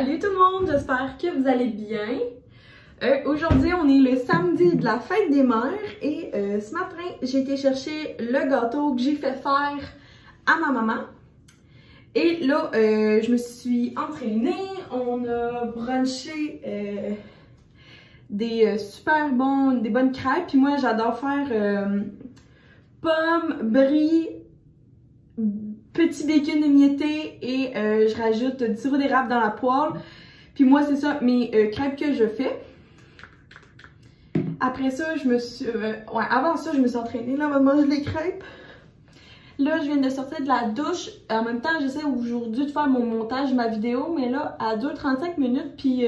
Salut tout le monde, j'espère que vous allez bien. Aujourd'hui, on est le samedi de la fête des mères et ce matin, j'ai été chercher le gâteau que j'ai fait faire à ma maman. Et là, je me suis entraînée, on a brunché des des bonnes crêpes. Puis moi, j'adore faire pommes, brie, petit bacon émietté et je rajoute du sirop d'érable dans la poêle. Puis moi, c'est ça, mes crêpes que je fais. Après ça, avant ça, je me suis entraînée. Là, on va manger les crêpes. Là, je viens de sortir de la douche. En même temps, j'essaie aujourd'hui de faire mon montage, ma vidéo. Mais là, à 2h35 minutes, puis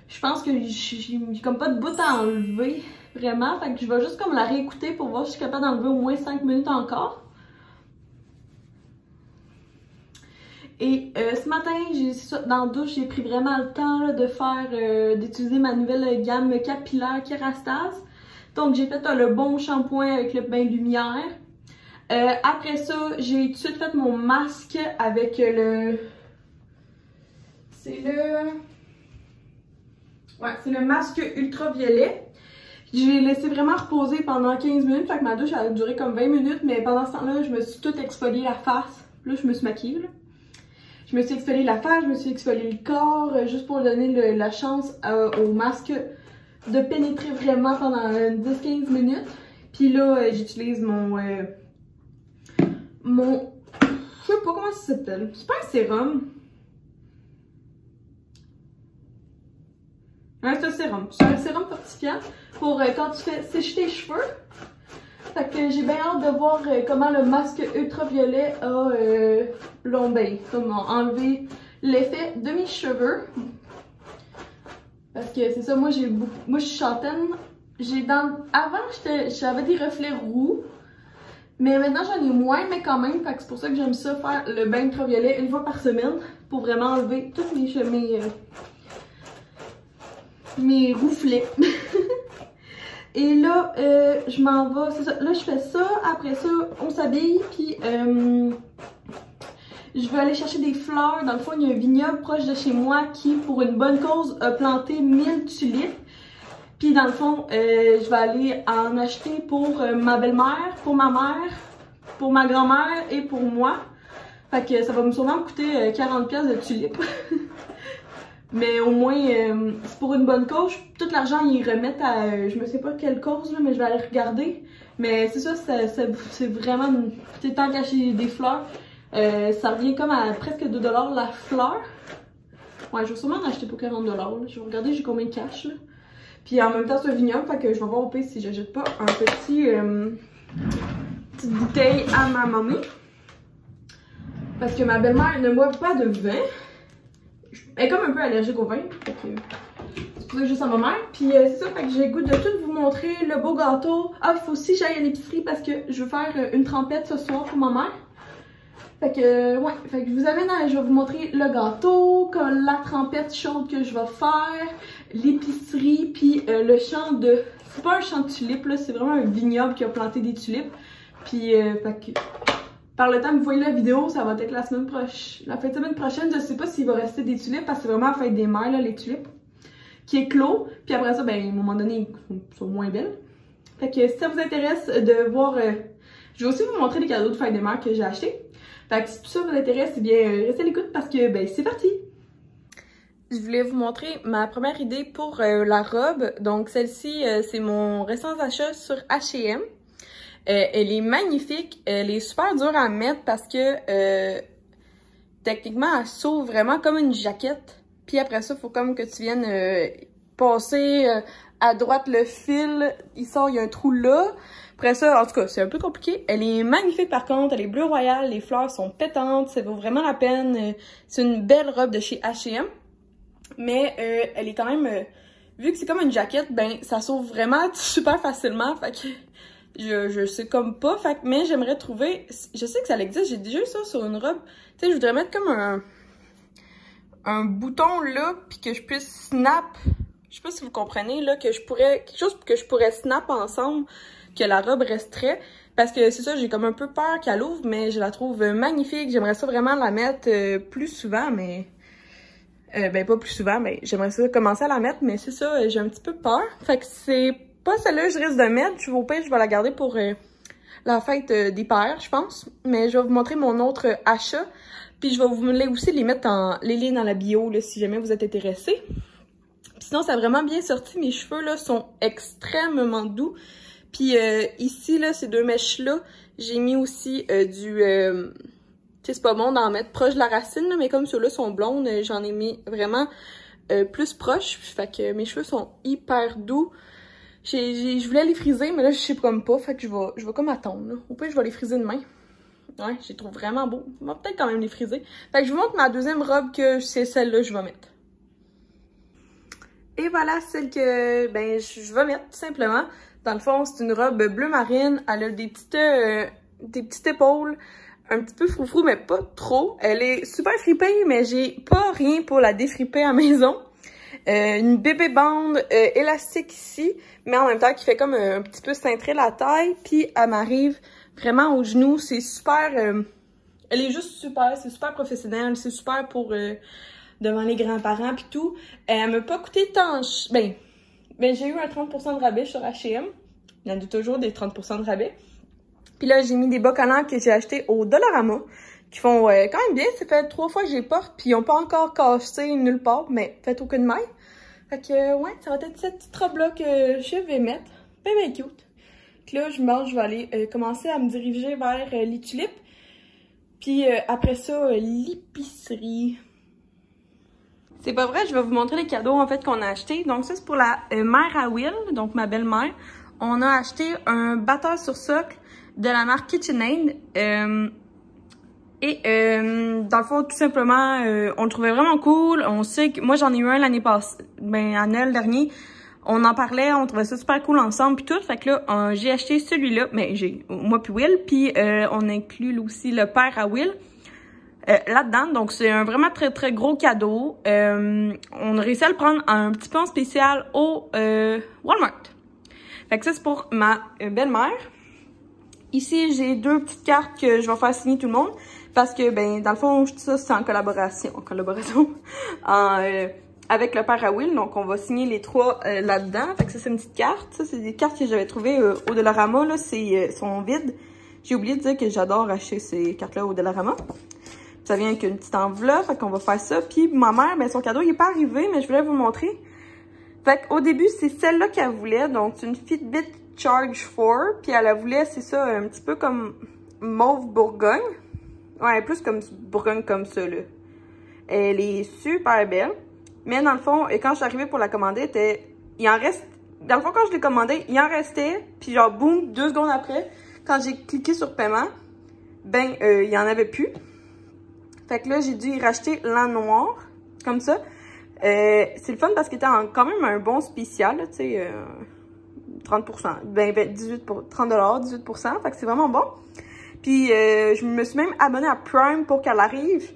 je pense que j'ai comme pas de bout à enlever, vraiment. Fait que je vais juste comme la réécouter pour voir si je suis capable d'enlever au moins 5 minutes encore. Et ce matin, dans la douche, j'ai pris vraiment le temps là, de faire, d'utiliser ma nouvelle gamme capillaire Kerastase. Donc j'ai fait le bon shampoing avec le bain de lumière. Après ça, j'ai tout de suite fait mon masque avec c'est le masque ultraviolet. Je l'ai laissé vraiment reposer pendant 15 minutes, fait que ma douche a duré comme 20 minutes, mais pendant ce temps-là, je me suis tout exfolié la face. Là, je me suis maquillée, là. Je me suis exfolié la face, je me suis exfolié le corps, juste pour donner la chance au masque de pénétrer vraiment pendant 10-15 minutes. Puis là, j'utilise mon... je sais pas comment ça s'appelle. C'est pas un sérum. Ouais, c'est un sérum. C'est un sérum fortifiant pour quand tu fais sécher tes cheveux. Fait que j'ai bien hâte de voir comment le masque ultraviolet a enlevé l'effet de mes cheveux. Parce que c'est ça, moi je suis châtaine. Avant j'avais des reflets roux. Mais maintenant j'en ai moins, mais quand même. Fait que c'est pour ça que j'aime ça faire le bain ultraviolet une fois par semaine. Pour vraiment enlever tous mes rouflets. Et là, je m'en vais, c'est ça, là je fais ça, après ça, on s'habille, puis je vais aller chercher des fleurs. Dans le fond, il y a un vignoble proche de chez moi qui, pour une bonne cause, a planté 1000 tulipes. Puis dans le fond, je vais aller en acheter pour ma belle-mère, pour ma mère, pour ma grand-mère et pour moi. Fait que ça va sûrement me coûter 40$ de tulipes. Mais au moins, c'est pour une bonne cause. Tout l'argent, ils remettent à... je ne sais pas quelle cause, là, mais je vais aller regarder. Mais c'est ça, c'est vraiment... Tant qu'acheter des fleurs, ça revient comme à presque 2$ la fleur. Ouais, je vais sûrement en acheter pour 40$. Là. Je vais regarder j'ai combien de cash. Là. Puis en même temps, c'est un vignoble, fait que je vais voir au pire si j'achète pas un petite bouteille à ma mamie. Parce que ma belle-mère ne boit pas de vin. Elle est comme un peu allergique au vin, c'est pour ça que juste à ma mère. Puis c'est ça, fait que j'ai le goût de tout vous montrer le beau gâteau. Ah, il faut aussi que j'aille à l'épicerie parce que je veux faire une trempette ce soir pour ma mère. Fait que ouais, fait que je vous amène je vais vous montrer le gâteau, la trempette chaude que je vais faire, l'épicerie, puis le champ de... C'est pas un champ de tulipes, là, c'est vraiment un vignoble qui a planté des tulipes. Puis fait que... Par le temps que vous voyez la vidéo, ça va être la fin de semaine prochaine. Je sais pas s'il va rester des tulipes parce que c'est vraiment la fête des mères, là, les tulipes. Qui est clos. Puis après ça, ben, à un moment donné, ils sont moins belles. Fait que si ça vous intéresse de voir... je vais aussi vous montrer les cadeaux de fête des mères que j'ai achetés. Fait que si tout ça vous intéresse, eh bien, restez à l'écoute parce que, ben, c'est parti! Je voulais vous montrer ma première idée pour la robe. Donc celle-ci, c'est mon récent achat sur H&M. Elle est magnifique, elle est super dure à mettre parce que techniquement elle s'ouvre vraiment comme une jaquette. Puis après ça, il faut comme que tu viennes passer à droite le fil, il y a un trou là. Après ça, en tout cas, c'est un peu compliqué. Elle est magnifique par contre, elle est bleu royal, les fleurs sont pétantes, ça vaut vraiment la peine. C'est une belle robe de chez H&M. Mais elle est quand même, vu que c'est comme une jaquette, ben ça s'ouvre vraiment super facilement. Fait que je sais comme pas, mais j'aimerais trouver, je sais que ça existe, j'ai déjà eu ça sur une robe, tu sais, je voudrais mettre comme un bouton là, puis que je puisse snap, je sais pas si vous comprenez, là, quelque chose que je pourrais snap ensemble, que la robe resterait, parce que c'est ça, j'ai comme un peu peur qu'elle ouvre, mais je la trouve magnifique, j'aimerais ça vraiment la mettre plus souvent, mais Ben pas plus souvent, mais j'aimerais ça commencer à la mettre, mais c'est ça, j'ai un petit peu peur. Fait que c'est pas celle-là que je risque de mettre. Je vais au pire, je vais la garder pour la fête des pères, je pense. Mais je vais vous montrer mon autre achat. Puis je vais vous aussi les mettre les liens dans la bio, là, si jamais vous êtes intéressés. Puis sinon, ça a vraiment bien sorti. Mes cheveux, là, sont extrêmement doux. Puis ici, là, ces deux mèches-là, j'ai mis aussi du... Tu sais, c'est pas bon d'en mettre proche de la racine, là, mais comme ceux-là sont blondes, j'en ai mis vraiment plus proche. Fait que mes cheveux sont hyper doux. Je voulais les friser, mais là, je sais comme pas. Fait que je vais comme attendre, là. Au pire, je vais les friser demain. Ouais, je les trouve vraiment beaux. On va peut-être quand même les friser. Fait que je vous montre ma deuxième robe que c'est celle-là que je vais mettre. Et voilà celle que ben je vais mettre tout simplement. Dans le fond, c'est une robe bleu marine. Elle a des petites épaules. Un petit peu froufrou, mais pas trop. Elle est super fripée, mais j'ai pas rien pour la défriper à la maison. Une bébé bande élastique ici, mais en même temps qui fait comme un petit peu cintrer la taille. Puis elle m'arrive vraiment au genou. C'est super... elle est juste super, c'est super professionnel. C'est super pour devant les grands-parents puis tout. Elle m'a pas coûté tant... Ben j'ai eu un 30% de rabais sur H&M. Il y en a toujours des 30% de rabais. Puis là, j'ai mis des bas collants que j'ai achetés au Dollarama, qui font quand même bien. Ça fait 3 fois que je les porte, puis ils n'ont pas encore cassé nulle part, mais faites aucune maille. Fait que, ouais, ça va être cette petite robe-là que je vais mettre. Ben cute. Puis là, je vais aller commencer à me diriger vers les tulipes. Puis après ça, l'épicerie. C'est pas vrai, je vais vous montrer les cadeaux en fait qu'on a achetés. Donc ça, c'est pour la mère à Will, donc ma belle-mère. On a acheté un batteur sur socle de la marque KitchenAid. Dans le fond, tout simplement, on le trouvait vraiment cool. On sait que moi, j'en ai eu un l'année passée, à Noël dernier. On en parlait, on trouvait ça super cool ensemble puis tout. Fait que là, j'ai acheté celui-là, mais moi puis Will. Puis on inclut aussi le père à Will là-dedans. Donc c'est un vraiment très très gros cadeau. On a réussi à le prendre un petit peu en spécial au Walmart. Fait que ça, c'est pour ma belle-mère. Ici, j'ai 2 petites cartes que je vais faire signer tout le monde. Parce que, ben, dans le fond, ça, c'est en collaboration. Avec le père à Will. Donc, on va signer les 3 là-dedans. Fait que ça, c'est une petite carte. Ça, c'est des cartes que j'avais trouvées au Dollarama. Là, sont vides. J'ai oublié de dire que j'adore acheter ces cartes-là au Dollarama. Ça vient avec une petite enveloppe. Fait qu'on va faire ça. Puis, ma mère, ben, son cadeau, il n'est pas arrivé, mais je voulais vous le montrer. Fait qu'au début, c'est celle-là qu'elle voulait. Donc, c'est une Fitbit Charge 4. Puis, elle la voulait, c'est ça, un petit peu comme mauve Bourgogne. Ouais, plus comme Bourgogne comme ça, là. Elle est super belle. Mais dans le fond, et quand je suis arrivée pour la commander, il en reste... Dans le fond, quand je l'ai commandé, il en restait. Puis genre, boum, 2 secondes après, quand j'ai cliqué sur paiement, ben, il y en avait plus. Fait que là, j'ai dû y racheter l'en noir, comme ça. C'est le fun parce qu'il était quand même un bon spécial, tu sais, 30%, ben 30 $, 18%, fait que c'est vraiment bon. Puis je me suis même abonnée à Prime pour qu'elle arrive.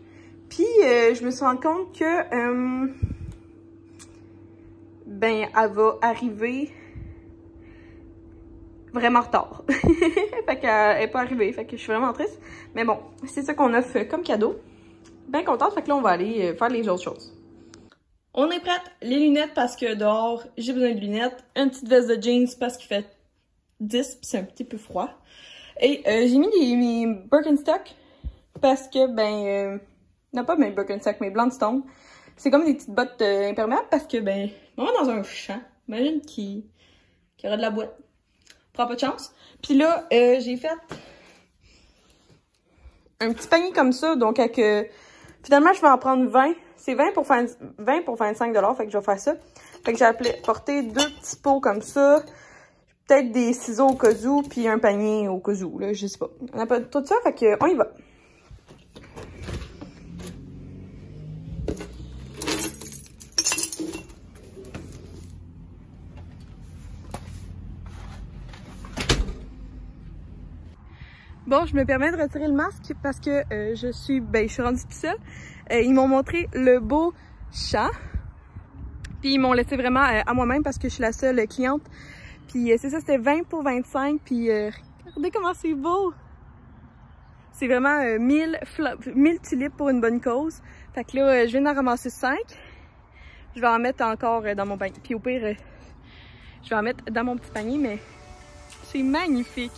Puis je me suis rendu compte que, ben elle va arriver vraiment en retard. Fait qu'elle est pas arrivée, fait que je suis vraiment triste. Mais bon, c'est ça qu'on offre comme cadeau. Bien contente, fait que là on va aller faire les autres choses. On est prête, les lunettes parce que dehors, j'ai besoin de lunettes. Une petite veste de jeans parce qu'il fait 10 puis c'est un petit peu froid. Et j'ai mis mes Birkenstock parce que, ben, non pas mes Birkenstock, mes Blundstone. C'est comme des petites bottes imperméables parce que, ben, on va dans un champ. Imagine qu'il y aurait de la boîte. Prends pas de chance. Puis là, j'ai fait un petit panier comme ça, donc avec... finalement, je vais en prendre 20. C'est 20 pour 25 $, fait que je vais faire ça. Fait que j'ai apporté 2 petits pots comme ça. Peut-être des ciseaux au cas où, puis un panier au cas où, là, je sais pas. On a pas tout ça, fait que on y va. Bon, je me permets de retirer le masque parce que je suis rendue toute seule. Ils m'ont montré le beau chat. Puis ils m'ont laissé vraiment à moi-même parce que je suis la seule cliente. Puis c'est ça, c'était 20 pour 25. Puis regardez comment c'est beau! C'est vraiment 1000 tulipes pour une bonne cause. Fait que là, je viens d'en ramasser 5. Je vais en mettre encore dans mon panier. Puis au pire, je vais en mettre dans mon petit panier, mais c'est magnifique.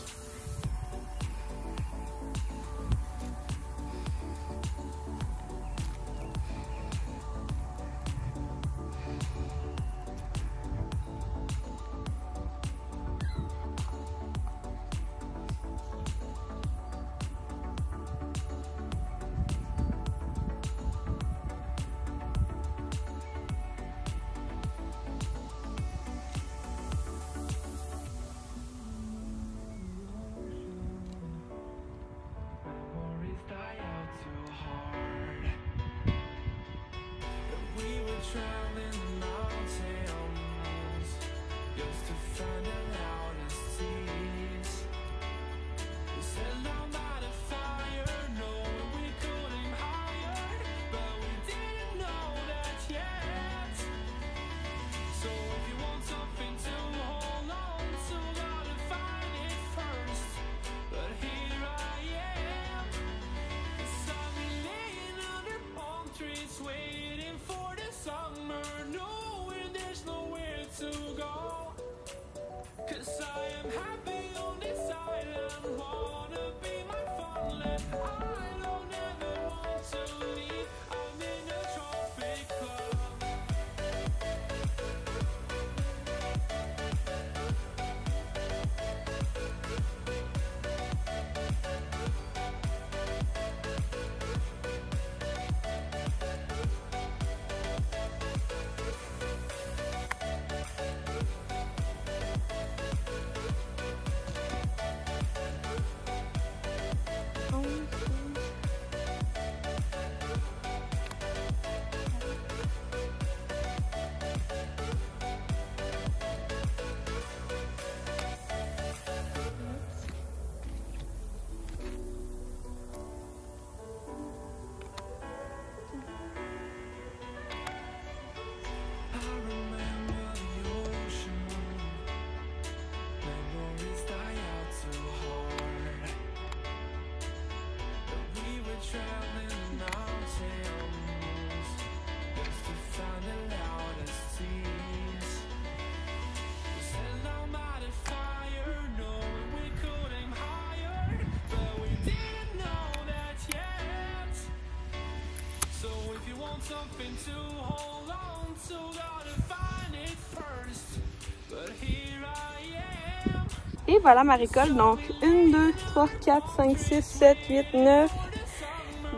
Et voilà ma récolte, donc 1, 2, 3, 4, 5, 6, 7, 8, 9,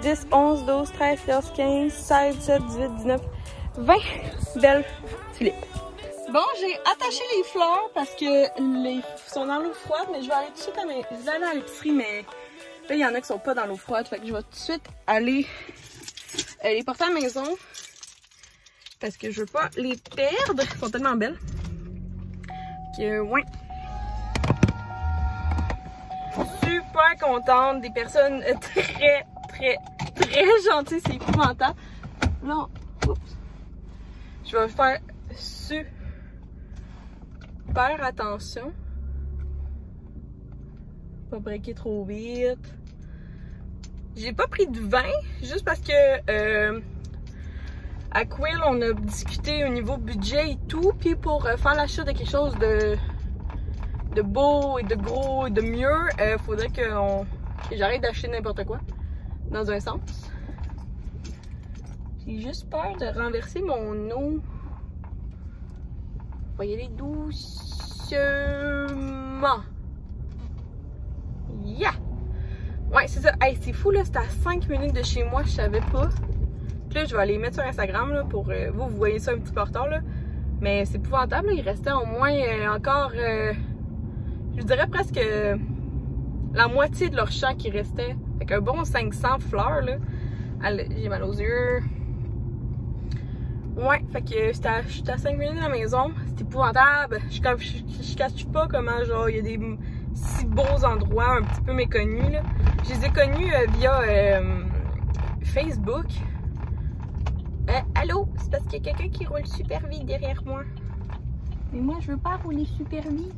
10, 11, 12, 13, 14, 15, 16, 17, 18, 19, 20 belles tulipes. Bon, j'ai attaché les fleurs parce que les sont dans l'eau froide, mais je vais aller tout de suite à l'épicerie, mais là, il y en a qui sont pas dans l'eau froide, fait que je vais tout de suite aller les porter à la maison parce que je veux pas les perdre. Elles sont tellement belles que, ouais. Super contente, des personnes très gentilles, c'est épouvantable. Là, oups. Je vais faire super attention. Pas breaker trop vite. J'ai pas pris de vin, juste parce que à Quill, on a discuté au niveau budget et tout, puis pour faire l'achat de quelque chose de beau et de gros et de mieux, faudrait que j'arrête d'acheter n'importe quoi, dans un sens. J'ai juste peur de renverser mon eau. On va y aller doucement. Yeah! Ouais, c'est ça. Hey, c'est fou, là. C'était à 5 minutes de chez moi, je savais pas. Puis là, je vais aller mettre sur Instagram, là, pour vous voyez ça un petit peu en retard, là. Mais c'est épouvantable, là. Il restait au moins encore... je dirais presque la moitié de leur champ qui restait. Fait qu'un bon 500 fleurs, là. J'ai mal aux yeux. Ouais, fait que j'étais à 5 minutes de la maison. C'était épouvantable. Je cache pas comment, genre, il y a des si beaux endroits un petit peu méconnus, là. Je les ai connus via Facebook. Allô? C'est parce qu'il y a quelqu'un qui roule super vite derrière moi. Mais moi, je veux pas rouler super vite.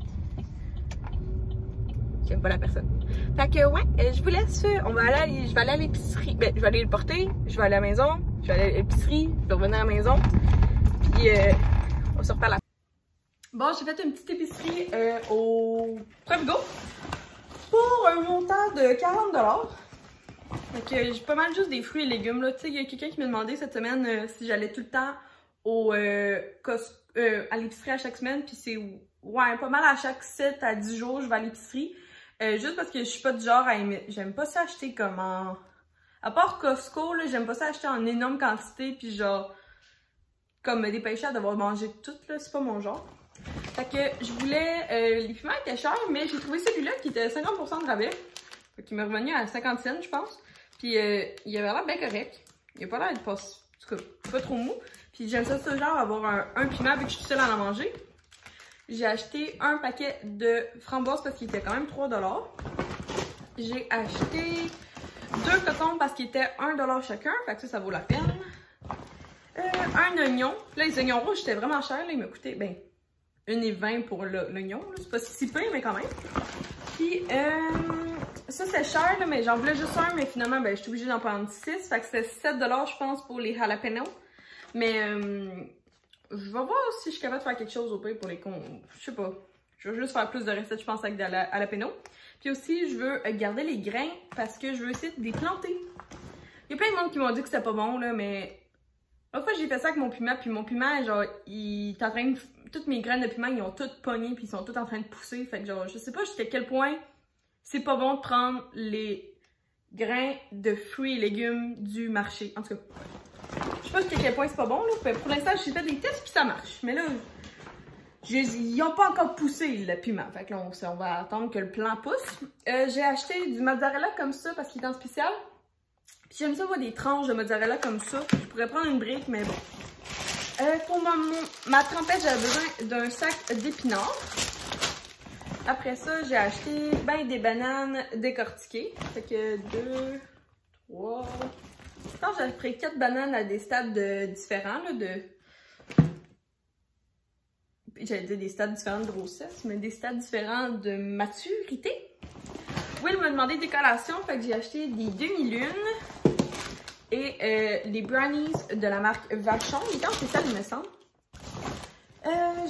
J'aime pas la personne. Fait que ouais, je vous laisse. Je vais aller à l'épicerie. Ben, je vais aller le porter. Je vais aller à la maison. Je vais aller à l'épicerie. Je vais revenir à la maison. Puis on se reparle après. Bon, j'ai fait une petite épicerie au Provigo pour un montant de 40$. Donc j'ai pas mal juste des fruits et légumes là. Tu sais, il y a quelqu'un qui m'a demandé cette semaine si j'allais tout le temps au à l'épicerie à chaque semaine. Puis c'est ouais, pas mal à chaque 7 à 10 jours je vais à l'épicerie. Juste parce que je suis pas du genre à aimer. J'aime pas ça acheter comme en... À part Costco, là, j'aime pas ça acheter en énorme quantité. Puis genre, comme me dépêcher à devoir manger tout, là, c'est pas mon genre. Fait que je voulais... les piments étaient chers, mais j'ai trouvé celui-là qui était 50% de rabais. Fait qu'il m'est revenu à 50 cents, je pense. Puis il avait l'air bien correct. Il a pas l'air de pas... En tout cas, pas trop mou. Puis j'aime ça, ce genre, avoir un piment vu que je suis seule à en manger. J'ai acheté un paquet de framboises parce qu'il était quand même 3$. J'ai acheté 2 cotons parce qu'ils étaient 1$ chacun. Fait que ça vaut la peine. Un oignon. Là, les oignons rouges, c'était vraiment cher. Là, il m'a coûté, ben, 1,20$ pour l'oignon. C'est pas si peu, mais quand même. Puis, ça, c'est cher, là, mais j'en voulais juste un. Mais finalement, ben, je suis obligée d'en prendre 6. Fait que c'était 7$, je pense, pour les jalapenos. Mais, je vais voir si je suis capable de faire quelque chose au pire pour les cons. Je sais pas. Je veux juste faire plus de recettes, je pense, avec des jalapenos. Puis aussi, je veux garder les grains parce que je veux essayer de les planter. Il y a plein de monde qui m'ont dit que c'était pas bon, là, mais... L'autre fois, j'ai fait ça avec mon piment, puis mon piment, genre, il est en train de... Toutes mes graines de piment, ils ont toutes pogné, puis ils sont toutes en train de pousser. Fait que genre, je sais pas jusqu'à quel point c'est pas bon de prendre les grains de fruits et légumes du marché. En tout cas, je sais pas jusqu'à quel point c'est pas bon, là. Pour l'instant, j'ai fait des tests, puis ça marche. Mais là, ils ont pas encore poussé, le piment. Fait que là, on va attendre que le plant pousse. J'ai acheté du mozzarella comme ça, parce qu'il est en spécial. Puis j'aime ça voir des tranches de mozzarella comme ça. Je pourrais prendre une brique, mais bon. Pour ma trempette, j'avais besoin d'un sac d'épinards. Après ça, j'ai acheté des bananes décortiquées. Fait que 2, 3... Je pense que j'ai pris 4 bananes à des stades différents. J'allais dire des stades différents de grossesse, mais des stades différents de maturité. Will m'a demandé des collations, fait que j'ai acheté des demi-lunes. Et les brownies de la marque Vachon. Il est en spécial, il me semble.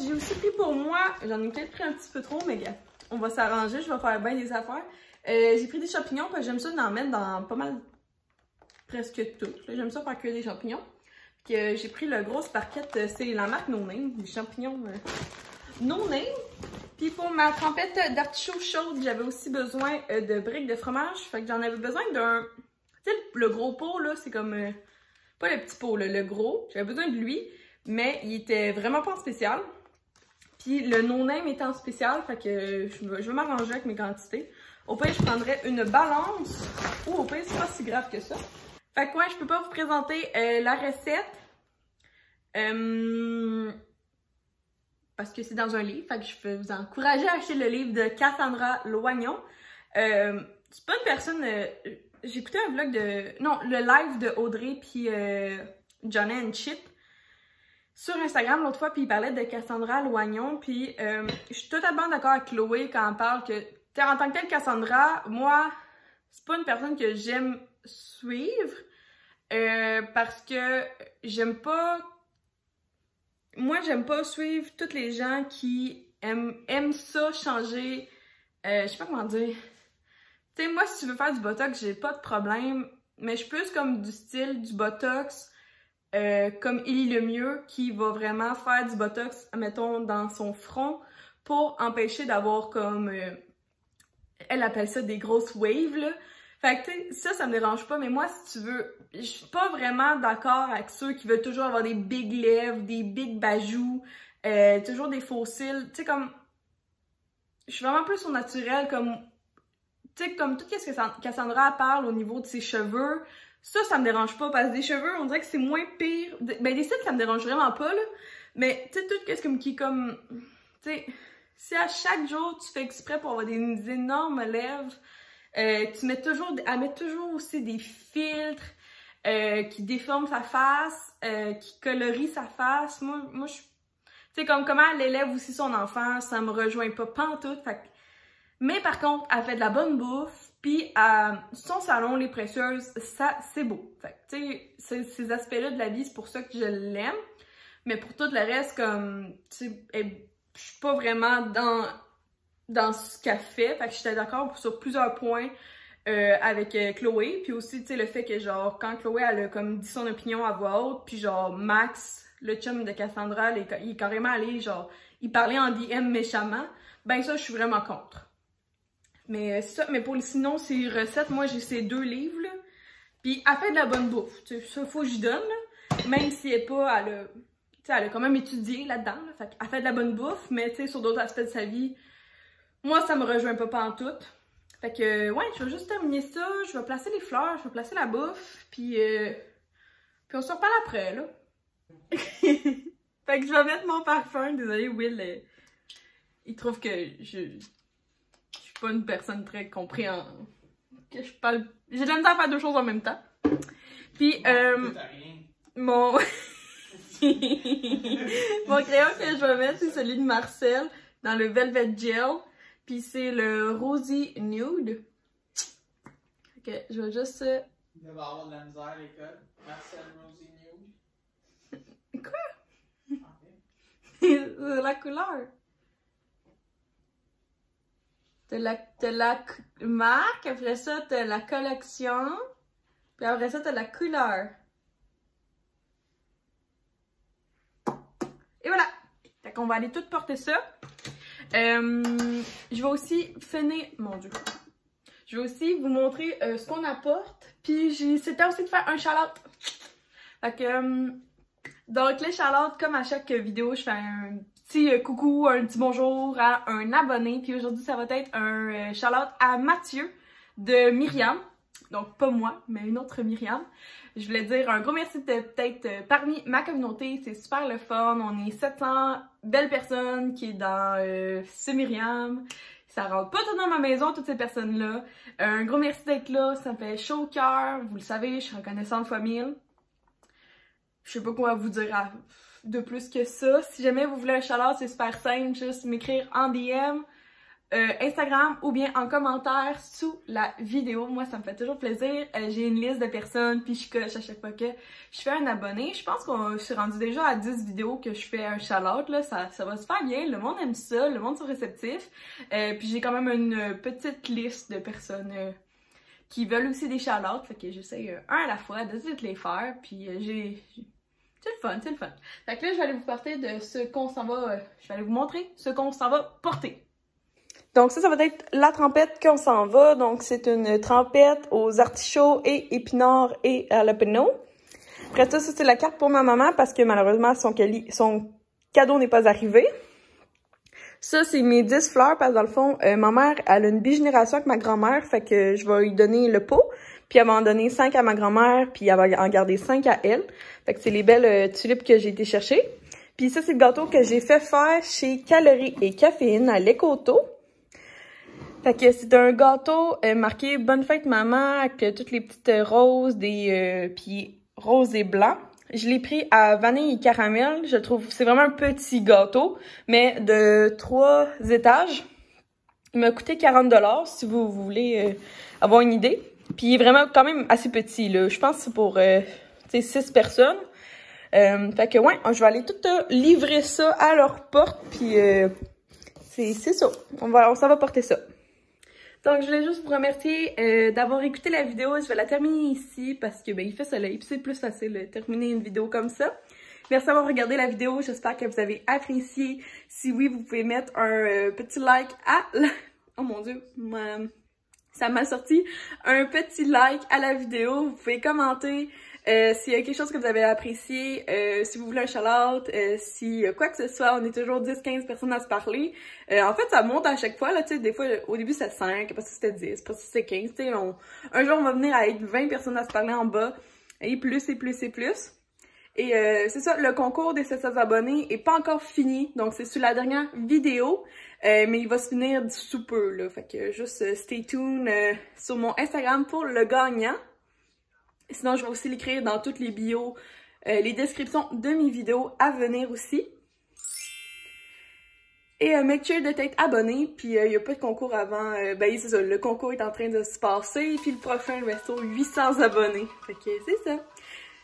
J'ai aussi pris pour moi, j'en ai peut-être pris un petit peu trop, mais on va s'arranger, je vais faire bien des affaires. J'ai pris des champignons, parce que j'aime ça d'en mettre dans pas mal, presque tout. J'aime ça faire cuire des champignons. J'ai pris le gros parquette, c'est la marque No Name, des champignons No Name. Puis pour ma trempette d'artichaut chaude, j'avais aussi besoin de briques de fromage. Fait que j'en avais besoin d'un... Tu sais, le gros pot, là, c'est comme... pas le petit pot, là, le gros. J'avais besoin de lui, mais il était vraiment pas en spécial. Puis le No Name était en spécial, fait que je vais m'arranger avec mes quantités. Au pire, je prendrais une balance, ou au pire, c'est pas si grave que ça. Fait que ouais, je peux pas vous présenter la recette. Parce que c'est dans un livre, fait que je peux vous encourager à acheter le livre de Cassandra Loignon. C'est pas une personne... J'ai écouté un vlog de... Non, le live de Audrey puis Johnny and Chip sur Instagram l'autre fois, puis il parlait de Cassandra Loignon, puis je suis totalement d'accord avec Chloé quand elle parle que, en tant que telle, Cassandra, moi, c'est pas une personne que j'aime suivre, parce que j'aime pas... Moi, j'aime pas suivre toutes les gens qui aiment ça changer... je sais pas comment dire... Tu sais, moi, si tu veux faire du botox, j'ai pas de problème, mais je suis plus comme du style du botox, comme Élie Lemieux, qui va vraiment faire du botox, mettons, dans son front, pour empêcher d'avoir comme... elle appelle ça des grosses waves, là. Fait que, tu sais, ça me dérange pas, mais moi, si tu veux, je suis pas vraiment d'accord avec ceux qui veulent toujours avoir des big lèvres, des big bajoux, toujours des faux cils. Tu sais, comme... Je suis vraiment plus au naturel, comme... Tu sais, comme tout ce que Cassandra parle au niveau de ses cheveux, ça me dérange pas, parce que des cheveux, on dirait que c'est moins pire. Ben, des cils, ça me dérange vraiment pas, là. Mais, tu sais, tout ce qui est comme... Tu sais, si à chaque jour, tu fais exprès pour avoir des énormes lèvres, elle met toujours aussi des filtres qui déforment sa face, qui colorient sa face. Moi je... Tu sais, comme comment elle élève aussi son enfant, ça me rejoint pas pantoute. Fait que... Mais par contre, elle fait de la bonne bouffe, puis son salon, les précieuses, ça, c'est beau. Fait que, tu sais, ces aspects-là de la vie, c'est pour ça que je l'aime. Mais pour tout le reste, comme, tu sais, je suis pas vraiment dans ce qu'elle fait. Fait que j'étais d'accord sur plusieurs points avec Chloé. Puis aussi, tu sais, le fait que, genre, quand Chloé, elle a comme dit son opinion à voix haute, puis genre, Max, le chum de Cassandra, il est carrément allé, genre, il parlait en DM méchamment. Ben ça, je suis vraiment contre. Mais c'est ça. Mais pour sinon, ces recettes, moi, j'ai ces 2 livres, là. Puis elle fait de la bonne bouffe. Tu sais, ça, faut que j'y donne, là. Même si elle est pas, elle a quand même étudié là-dedans, là. Fait qu'elle fait de la bonne bouffe, mais tu sais, sur d'autres aspects de sa vie, moi, ça me rejoint pas pantoute. Fait que, ouais, je vais juste terminer ça. Je vais placer les fleurs, je vais placer la bouffe, puis on se reparle après, là. Fait que je vais mettre mon parfum. Désolée, Will, il trouve que je suis pas une personne très compréhensible. Que je parle... J'ai de la misère à faire 2 choses en même temps. Puis, mon... mon crayon que je vais mettre, c'est celui de Marcel, dans le Velvet Gel. Puis c'est le Rosy Nude. Ok, je vais juste... Il va avoir de la misère à l'école. Marcel Rosy Nude. Quoi? Okay. C'est la couleur. T'as la marque, après ça, t'as la collection. Puis après ça, t'as la couleur. Et voilà! Fait qu'on va aller tout porter ça. Je vais aussi finir... Mon Dieu! Je vais aussi vous montrer ce qu'on apporte. Puis c'était aussi de faire un shout-out. Fait que... donc les shout-outs, comme à chaque vidéo, je fais un petit coucou, un petit bonjour à un abonné. Puis aujourd'hui, ça va être un shout-out à Mathieu de Myriam. Donc pas moi, mais une autre Myriam. Je voulais dire un gros merci d'être peut-être parmi ma communauté. C'est super le fun. On est 700 belles personnes qui est dans ce Myriam. Ça rentre pas tout dans ma maison, toutes ces personnes-là. Un gros merci d'être là. Ça me fait chaud au cœur. Vous le savez, je suis reconnaissante fois 1000. Je sais pas quoi vous dire de plus que ça. Si jamais vous voulez un shout-out, c'est super simple. Juste m'écrire en DM, Instagram ou bien en commentaire sous la vidéo. Moi, ça me fait toujours plaisir. J'ai une liste de personnes, puis je coche à chaque fois que je fais un abonné. Je pense que je suis rendue déjà à 10 vidéos que je fais un shout-out. Ça va super bien. Le monde aime ça. Le monde sont réceptifs. Puis j'ai quand même une petite liste de personnes qui veulent aussi des shout-outs. Fait que j'essaie un à la fois de toutes les faire. Puis c'est le fun, c'est le fun. Fait que là, je vais aller vous porter de ce qu'on s'en va... je vais aller vous montrer ce qu'on s'en va porter. Donc ça va être la trempette qu'on s'en va. Donc c'est une trempette aux artichauts et épinards et jalapeno. Après ça, c'est la carte pour ma maman parce que malheureusement, son cadeau n'est pas arrivé. Ça, c'est mes 10 fleurs parce que dans le fond, ma mère, elle a une bigénération avec ma grand-mère. Fait que je vais lui donner le pot. Puis elle va en donner 5 à ma grand-mère. Puis elle va en garder 5 à elle. Fait que c'est les belles tulipes que j'ai été chercher. Puis ça, c'est le gâteau que j'ai fait faire chez Calories et Caféine à l'Écoto. Fait que c'est un gâteau marqué Bonne fête maman avec toutes les petites roses, puis roses et blancs. Je l'ai pris à vanille et caramel. Je trouve c'est vraiment un petit gâteau, mais de 3 étages. Il m'a coûté 40$ si vous voulez avoir une idée. Puis il est vraiment quand même assez petit, là. Je pense que c'est pour 6 personnes. Fait que ouais, je vais aller tout livrer ça à leur porte. Puis c'est ça. On s'en va porter ça. Donc, je voulais juste vous remercier d'avoir écouté la vidéo. Je vais la terminer ici parce que il fait soleil. Puis c'est plus facile de terminer une vidéo comme ça. Merci d'avoir regardé la vidéo. J'espère que vous avez apprécié. Si oui, vous pouvez mettre un petit like à la... Oh mon Dieu, ça m'a sorti. Un petit like à la vidéo. Vous pouvez commenter s'il y a quelque chose que vous avez apprécié, si vous voulez un shout-out, si quoi que ce soit. On est toujours 10-15 personnes à se parler. En fait, ça monte à chaque fois, là, tu sais, des fois, au début, c'était 5, après ça, c'était 10, après ça, c'était 15, tu sais, un jour, on va venir à être 20 personnes à se parler en bas, et plus, et plus, et plus. Et c'est ça, le concours des 700 abonnés est pas encore fini, donc c'est sur la dernière vidéo, mais il va se finir sous peu, là, fait que juste stay tuned sur mon Instagram pour le gagnant. Sinon, je vais aussi l'écrire dans toutes les bios, les descriptions de mes vidéos à venir aussi. Et make sure de t'être abonné, puis il n'y a pas de concours avant, c'est ça, le concours est en train de se passer, puis le prochain, il reste aux 800 abonnés. Fait que c'est ça.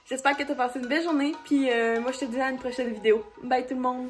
J'espère que t'as passé une belle journée, puis moi je te dis à une prochaine vidéo. Bye tout le monde!